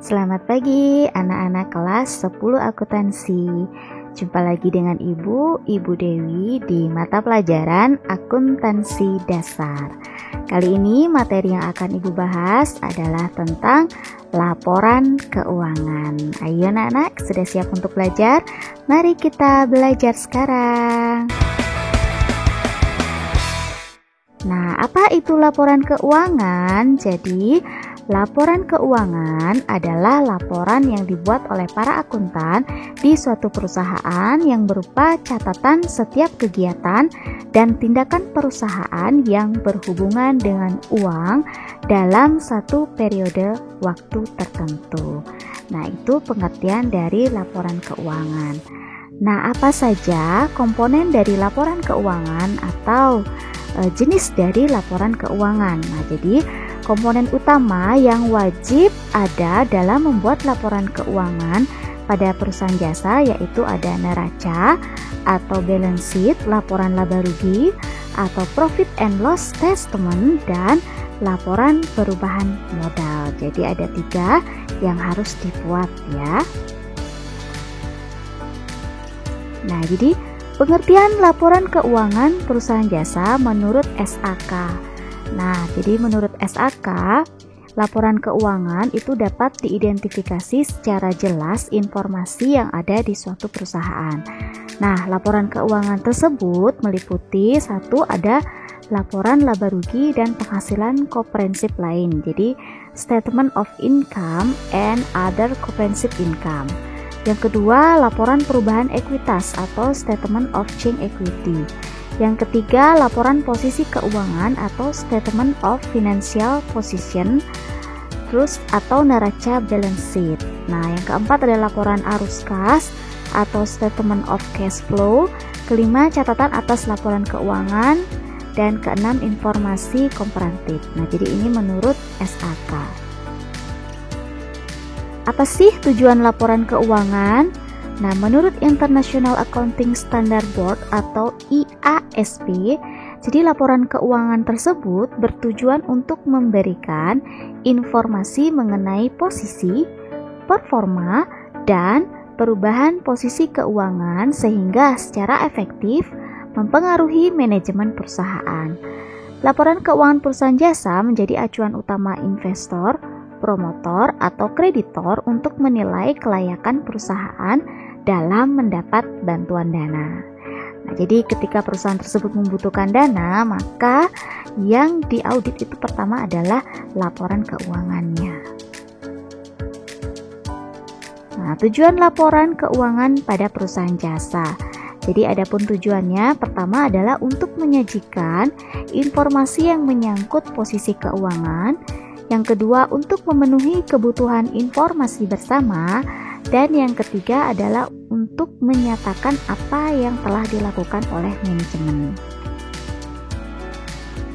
Selamat pagi anak-anak kelas 10 akuntansi. Jumpa lagi dengan Ibu Dewi di mata pelajaran akuntansi dasar. Kali ini materi yang akan Ibu bahas adalah tentang laporan keuangan. Ayo anak-anak, sudah siap untuk belajar? Mari kita belajar sekarang. Nah, apa itu laporan keuangan? Jadi, laporan keuangan adalah laporan yang dibuat oleh para akuntan di suatu perusahaan yang berupa catatan setiap kegiatan dan tindakan perusahaan yang berhubungan dengan uang dalam satu periode waktu tertentu. Nah, itu pengertian dari laporan keuangan. Nah, apa saja komponen dari laporan keuangan atau jenis dari laporan keuangan? Nah, jadi komponen utama yang wajib ada dalam membuat laporan keuangan pada perusahaan jasa yaitu ada neraca atau balance sheet, laporan laba rugi atau profit and loss statement, dan laporan perubahan modal. Jadi ada 3 yang harus dibuat ya. Nah, jadi pengertian laporan keuangan perusahaan jasa menurut SAK. Nah, jadi menurut SAK, laporan keuangan itu dapat diidentifikasi secara jelas informasi yang ada di suatu perusahaan. Nah, laporan keuangan tersebut meliputi 1, ada laporan laba rugi dan penghasilan komprehensif lain. Jadi, statement of income and other comprehensive income. Yang kedua, laporan perubahan ekuitas atau statement of change equity. Yang ketiga, laporan posisi keuangan atau statement of financial position, terus atau neraca balance sheet. Nah, yang keempat ada laporan arus kas atau statement of cash flow. Kelima, catatan atas laporan keuangan, dan keenam, informasi komparatif. Nah, jadi ini menurut SAK. Apa sih tujuan laporan keuangan? Nah, menurut International Accounting Standard Board atau IASB, jadi laporan keuangan tersebut bertujuan untuk memberikan informasi mengenai posisi, performa, dan perubahan posisi keuangan sehingga secara efektif mempengaruhi manajemen perusahaan. Laporan keuangan perusahaan jasa menjadi acuan utama investor, promotor, atau kreditor untuk menilai kelayakan perusahaan dalam mendapat bantuan dana. Nah, jadi ketika perusahaan tersebut membutuhkan dana, maka yang diaudit itu pertama adalah laporan keuangannya. Nah, tujuan laporan keuangan pada perusahaan jasa. Jadi adapun tujuannya pertama adalah untuk menyajikan informasi yang menyangkut posisi keuangan. Yang kedua, untuk memenuhi kebutuhan informasi bersama. Dan yang ketiga adalah untuk menyatakan apa yang telah dilakukan oleh manajemen.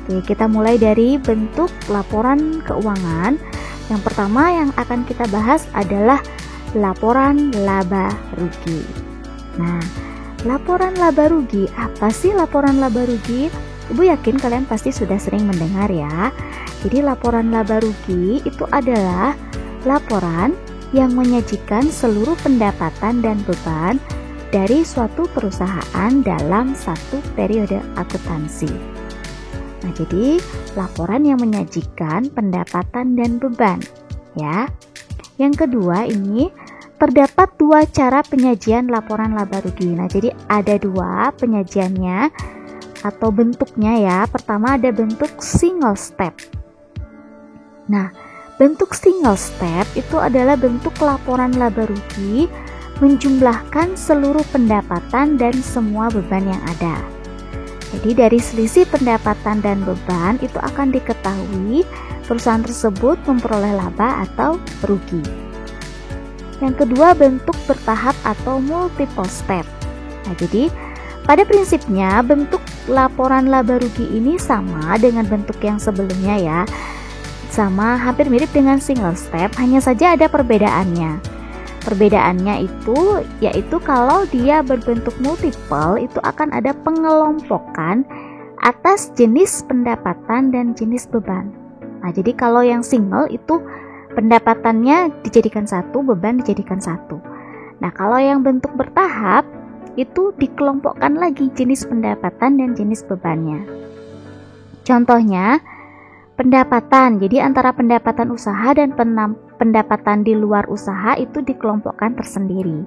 Oke, kita mulai dari bentuk laporan keuangan. Yang pertama yang akan kita bahas adalah laporan laba rugi. Nah, laporan laba rugi, apa sih laporan laba rugi? Ibu yakin kalian pasti sudah sering mendengar ya. Jadi laporan laba rugi itu adalah laporan yang menyajikan seluruh pendapatan dan beban dari suatu perusahaan dalam satu periode akuntansi. Nah, jadi laporan yang menyajikan pendapatan dan beban ya. Yang kedua, ini terdapat 2 cara penyajian laporan laba rugi. Nah, jadi ada 2 penyajiannya atau bentuknya ya. Pertama ada bentuk single step. Nah, bentuk single step itu adalah bentuk laporan laba rugi menjumlahkan seluruh pendapatan dan semua beban yang ada. Jadi dari selisih pendapatan dan beban itu akan diketahui perusahaan tersebut memperoleh laba atau rugi. Yang kedua, bentuk bertahap atau multiple step. Nah, jadi pada prinsipnya bentuk laporan laba rugi ini sama dengan bentuk yang sebelumnya ya. Sama, hampir mirip dengan single step, hanya saja ada perbedaannya. Perbedaannya itu yaitu kalau dia berbentuk multiple itu akan ada pengelompokan atas jenis pendapatan dan jenis beban. Nah, jadi kalau yang single itu pendapatannya dijadikan satu, beban dijadikan satu. Nah, kalau yang bentuk bertahap itu dikelompokkan lagi jenis pendapatan dan jenis bebannya. Contohnya, pendapatan. Jadi antara pendapatan usaha dan pendapatan di luar usaha itu dikelompokkan tersendiri.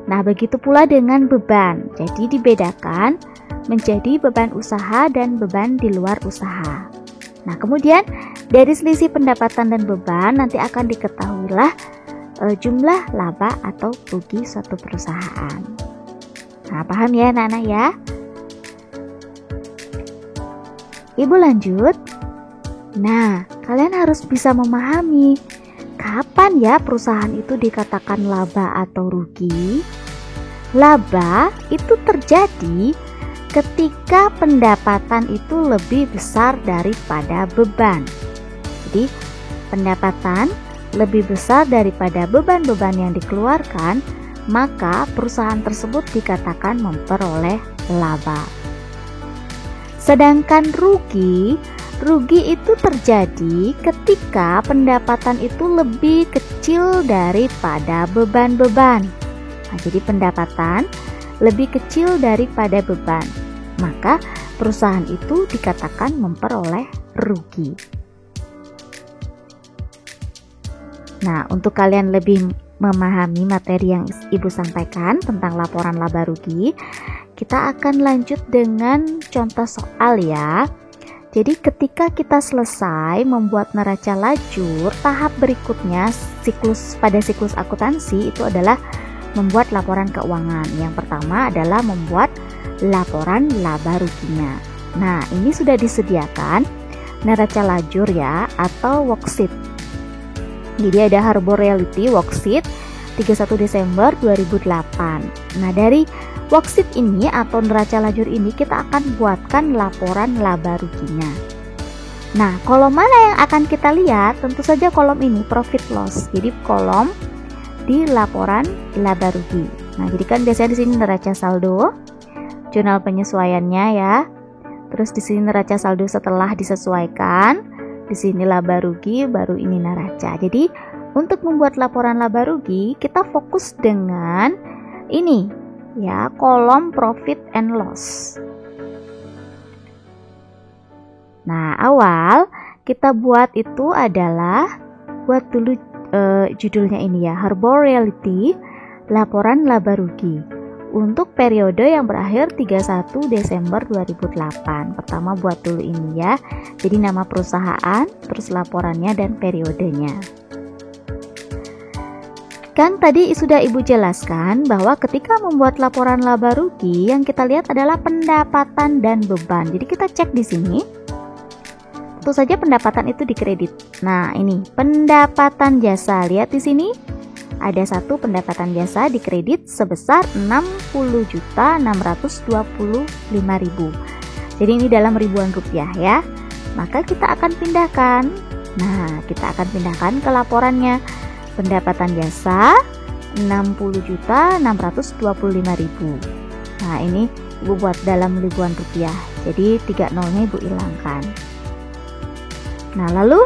Nah, begitu pula dengan beban. Jadi dibedakan menjadi beban usaha dan beban di luar usaha. Nah, kemudian dari selisih pendapatan dan beban nanti akan diketahuilah jumlah laba atau rugi suatu perusahaan. Nah, paham ya anak-anak ya? Ibu lanjut. Nah, kalian harus bisa memahami kapan ya perusahaan itu dikatakan laba atau rugi. Laba itu terjadi ketika pendapatan itu lebih besar daripada beban. Jadi, pendapatan lebih besar daripada beban-beban yang dikeluarkan, maka perusahaan tersebut dikatakan memperoleh laba. Sedangkan rugi itu terjadi ketika pendapatan itu lebih kecil daripada beban-beban. Nah, jadi pendapatan lebih kecil daripada beban, maka perusahaan itu dikatakan memperoleh rugi. Nah, untuk kalian lebih memahami materi yang Ibu sampaikan tentang laporan laba rugi, kita akan lanjut dengan contoh soal ya. Jadi ketika kita selesai membuat neraca lajur, tahap berikutnya pada siklus akuntansi itu adalah membuat laporan keuangan. Yang pertama adalah membuat laporan laba ruginya. Nah, ini sudah disediakan neraca lajur ya, atau worksheet. Jadi ada Harbor Reality worksheet 31 Desember 2008. Nah, dari worksheet ini atau neraca lajur ini kita akan buatkan laporan laba ruginya. Nah, kolom mana yang akan kita lihat? Tentu saja kolom ini, profit loss. Jadi kolom di laporan laba rugi. Nah, jadi kan biasanya di sini neraca saldo, jurnal penyesuaiannya ya. Terus di sini neraca saldo setelah disesuaikan, di sini laba rugi, baru ini neraca. Jadi untuk membuat laporan laba rugi, kita fokus dengan ini ya, kolom profit and loss. Nah, awal kita buat itu adalah buat dulu judulnya ini ya, Harbor Reality laporan laba rugi untuk periode yang berakhir 31 Desember 2008. Pertama buat dulu ini ya. Jadi nama perusahaan, terus laporannya dan periodenya. Kan tadi sudah Ibu jelaskan bahwa ketika membuat laporan laba rugi yang kita lihat adalah pendapatan dan beban. Jadi kita cek di sini. Tentu saja pendapatan itu dikredit. Nah, ini pendapatan jasa. Lihat di sini. Ada satu pendapatan jasa dikredit sebesar 60.625.000. Jadi ini dalam ribuan rupiah ya. Maka kita akan pindahkan. Nah, kita akan pindahkan ke laporannya. Pendapatan jasa 60.625.000. Nah, ini Ibu buat dalam ribuan rupiah. Jadi 3 nolnya Ibu hilangkan. Nah, lalu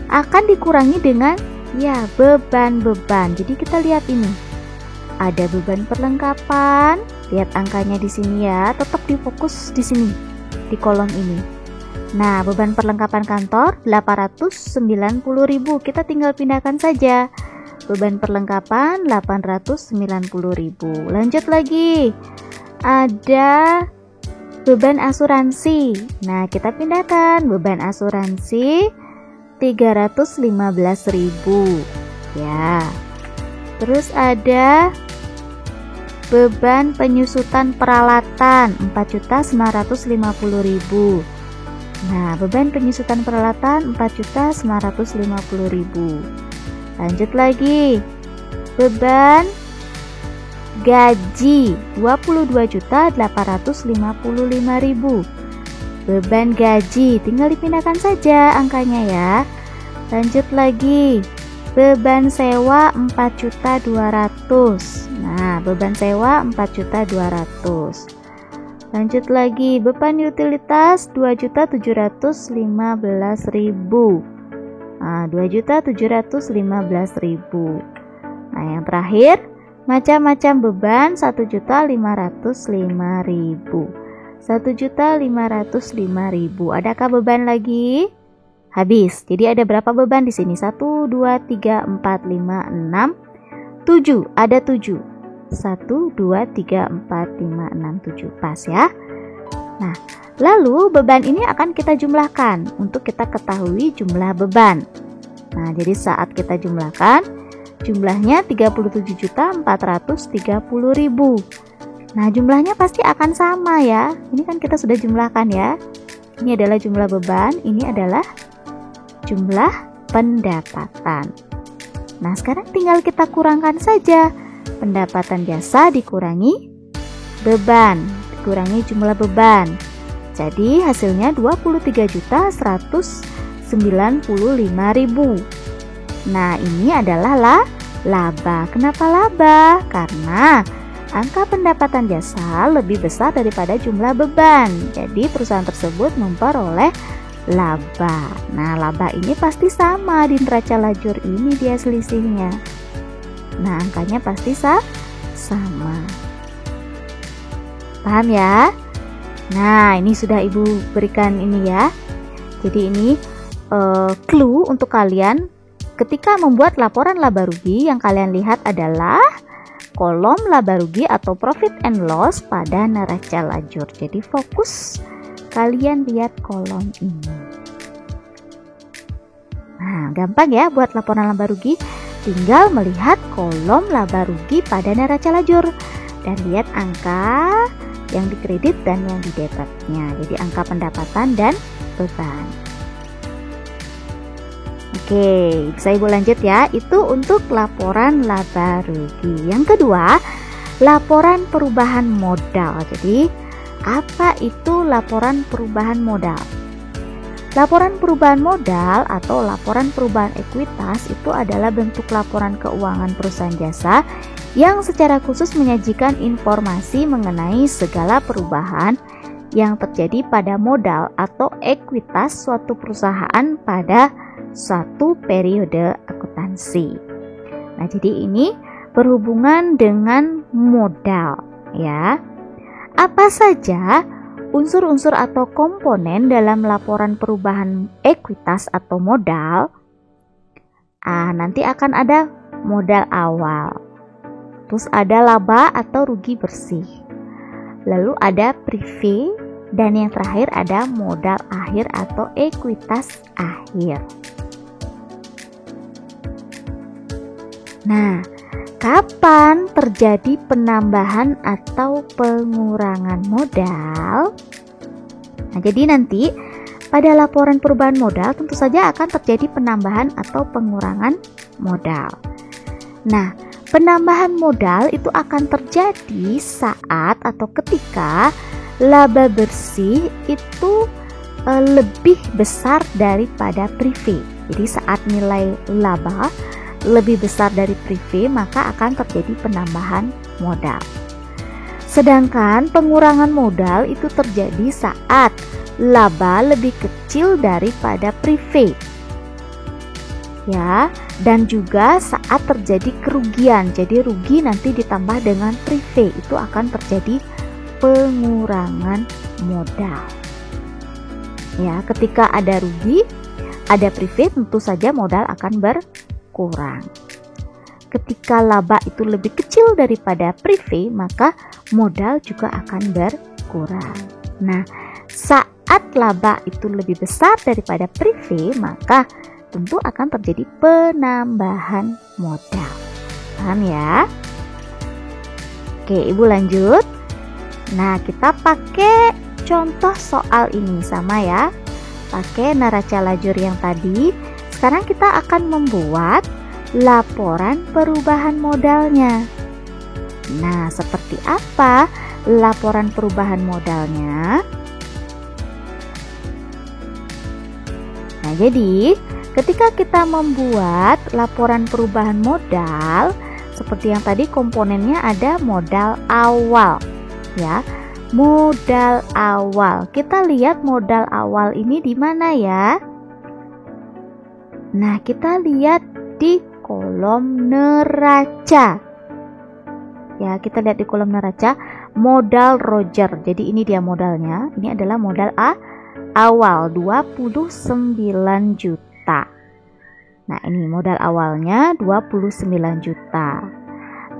akan dikurangi dengan ya beban-beban. Jadi kita lihat ini. Ada beban perlengkapan. Lihat angkanya di sini ya. Tetap difokus di sini di kolom ini. Nah, beban perlengkapan kantor 890.000. Kita tinggal pindahkan saja. Beban perlengkapan 890.000. Lanjut lagi. Ada beban asuransi. Nah, kita pindahkan beban asuransi 315.000 ya. Terus ada beban penyusutan peralatan 4.950.000. Nah, beban penyusutan peralatan 4.950.000. Lanjut lagi. Beban gaji 22.855.000. Beban gaji tinggal dipindahkan saja angkanya ya. Lanjut lagi. Beban sewa 4.200.000. Nah, beban sewa 4.200.000. Lanjut lagi. Beban utilitas 2.715.000. 2.715.000. Nah, yang terakhir, macam-macam beban 1.505.000. 1.505.000. Adakah beban lagi? Habis. Jadi ada berapa beban di sini? 1, 2, 3, 4, 5, 6, 7. Ada 7. 1, 2, 3, 4, 5, 6, 7. Pas ya. Nah, lalu beban ini akan kita jumlahkan untuk kita ketahui jumlah beban. Nah, jadi saat kita jumlahkan, jumlahnya 37.430.000. Nah, jumlahnya pasti akan sama ya. Ini kan kita sudah jumlahkan ya. Ini adalah jumlah beban, ini adalah jumlah pendapatan. Nah, sekarang tinggal kita kurangkan saja. Pendapatan jasa dikurangi beban, dikurangi jumlah beban. Jadi hasilnya 23.195.000. Nah, ini adalah laba. Kenapa laba? Karena angka pendapatan jasa lebih besar daripada jumlah beban. Jadi perusahaan tersebut memperoleh laba. Nah, laba ini pasti sama di neraca lajur ini, dia selisihnya. Nah, angkanya pasti sama. Paham ya? Nah, ini sudah Ibu berikan ini ya. Jadi ini clue untuk kalian ketika membuat laporan laba rugi. Yang kalian lihat adalah kolom laba rugi atau profit and loss pada neraca lajur. Jadi fokus kalian lihat kolom ini. Nah, gampang ya buat laporan laba rugi. Tinggal melihat kolom laba rugi pada neraca lajur dan lihat angka yang dikredit dan yang didebitnya. Jadi angka pendapatan dan beban. Oke, bisa Ibu lanjut ya. Itu untuk laporan laba rugi. Yang kedua, laporan perubahan modal. Jadi, apa itu laporan perubahan modal? Laporan perubahan modal atau laporan perubahan ekuitas itu adalah bentuk laporan keuangan perusahaan jasa yang secara khusus menyajikan informasi mengenai segala perubahan yang terjadi pada modal atau ekuitas suatu perusahaan pada suatu periode akuntansi. Nah, jadi ini berhubungan dengan modal ya. Apa saja unsur-unsur atau komponen dalam laporan perubahan ekuitas atau modal? Nanti akan ada modal awal. Terus ada laba atau rugi bersih. Lalu ada prive dan yang terakhir ada modal akhir atau ekuitas akhir. Nah, kapan terjadi penambahan atau pengurangan modal? Nah, jadi nanti pada laporan perubahan modal tentu saja akan terjadi penambahan atau pengurangan modal. Nah, penambahan modal itu akan terjadi saat atau ketika laba bersih itu lebih besar daripada prive. Jadi saat nilai laba lebih besar dari prive, maka akan terjadi penambahan modal. Sedangkan pengurangan modal itu terjadi saat laba lebih kecil daripada prive. Ya, dan juga saat terjadi kerugian. Jadi rugi nanti ditambah dengan prive, itu akan terjadi pengurangan modal. Ya, ketika ada rugi, ada prive, tentu saja modal akan berkurang. Ketika laba itu lebih kecil daripada prive, maka modal juga akan berkurang. Nah, saat laba itu lebih besar daripada prive, maka tentu akan terjadi penambahan modal. Paham ya? Oke, Ibu lanjut. Nah, kita pakai contoh soal ini sama ya. Pakai neraca lajur yang tadi. Sekarang kita akan membuat laporan perubahan modalnya. Nah, seperti apa laporan perubahan modalnya? Nah, jadi ketika kita membuat laporan perubahan modal, seperti yang tadi komponennya ada modal awal, ya. Modal awal. Kita lihat modal awal ini di mana ya? Nah, kita lihat di kolom neraca. Ya, kita lihat di kolom neraca modal Roger. Jadi ini dia modalnya. Ini adalah modal awal 29 juta. Nah, ini modal awalnya 29 juta.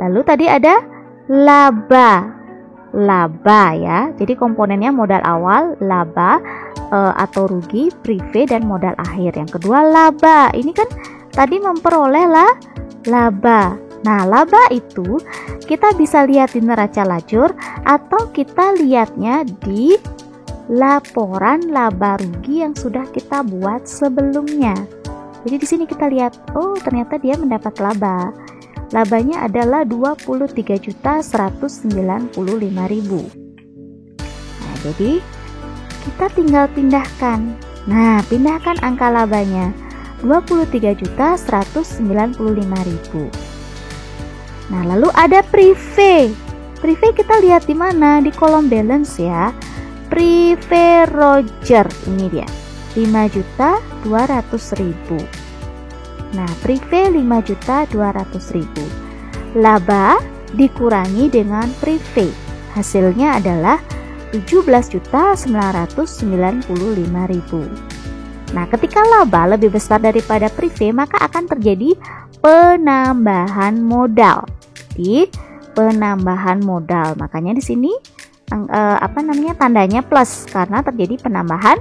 Lalu tadi ada laba. Laba ya. Jadi komponennya modal awal, laba atau rugi, prive, dan modal akhir. Yang kedua laba. Ini kan tadi memperoleh laba. Nah, laba itu kita bisa lihat di neraca lajur atau kita lihatnya di laporan laba rugi yang sudah kita buat sebelumnya. Jadi di sini kita lihat, oh ternyata dia mendapat laba. Labanya adalah 23.195.000. Nah, jadi kita tinggal pindahkan. Nah, pindahkan angka labanya 23.195.000. Nah, lalu ada prive. Prive kita lihat di mana? Di kolom balance ya. Prive Roger, ini dia. 5.200.000. Nah, prive 5.200.000. Laba dikurangi dengan prive. Hasilnya adalah 17.995.000. Nah, ketika laba lebih besar daripada prive, maka akan terjadi penambahan modal. Di penambahan modal. Makanya di sini tandanya plus karena terjadi penambahan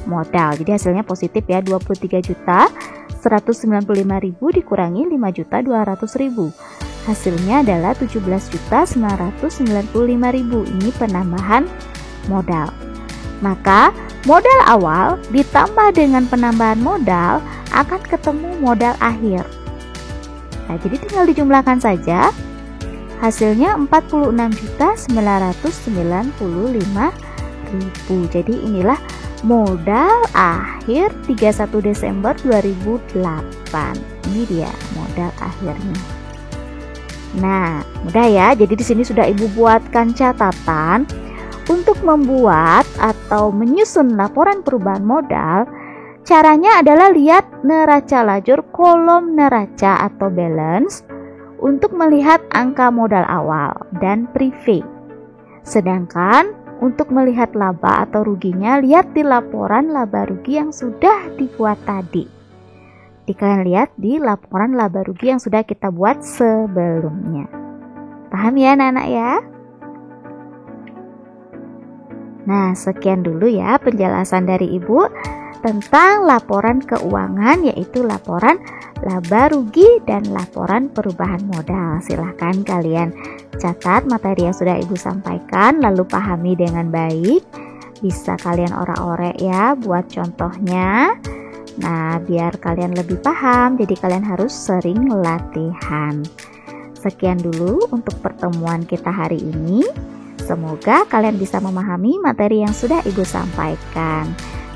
modal. Jadi hasilnya positif ya, 23.195.000 dikurangi 5.200.000. Hasilnya adalah 17.995.000. Ini penambahan modal. Maka modal awal ditambah dengan penambahan modal akan ketemu modal akhir. Nah, jadi tinggal dijumlahkan saja. Hasilnya 46.995.000. Jadi inilah modal akhir 31 Desember 2008. Ini dia modal akhirnya. Nah, mudah ya. Jadi di sini sudah Ibu buatkan catatan untuk membuat atau menyusun laporan perubahan modal. Caranya adalah lihat neraca lajur kolom neraca atau balance untuk melihat angka modal awal dan prive. Sedangkan untuk melihat laba atau ruginya, lihat di laporan laba rugi yang sudah dibuat tadi. Kalian lihat di laporan laba rugi yang sudah kita buat sebelumnya. Paham ya anak-anak ya? Nah, sekian dulu ya penjelasan dari Ibu tentang laporan keuangan, yaitu laporan laba rugi dan laporan perubahan modal. Silahkan kalian catat materi yang sudah Ibu sampaikan, lalu pahami dengan baik. Bisa kalian orek-orek ya buat contohnya. Nah, biar kalian lebih paham, jadi kalian harus sering latihan. Sekian dulu untuk pertemuan kita hari ini. Semoga kalian bisa memahami materi yang sudah Ibu sampaikan.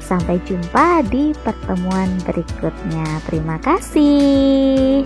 Sampai jumpa di pertemuan berikutnya. Terima kasih.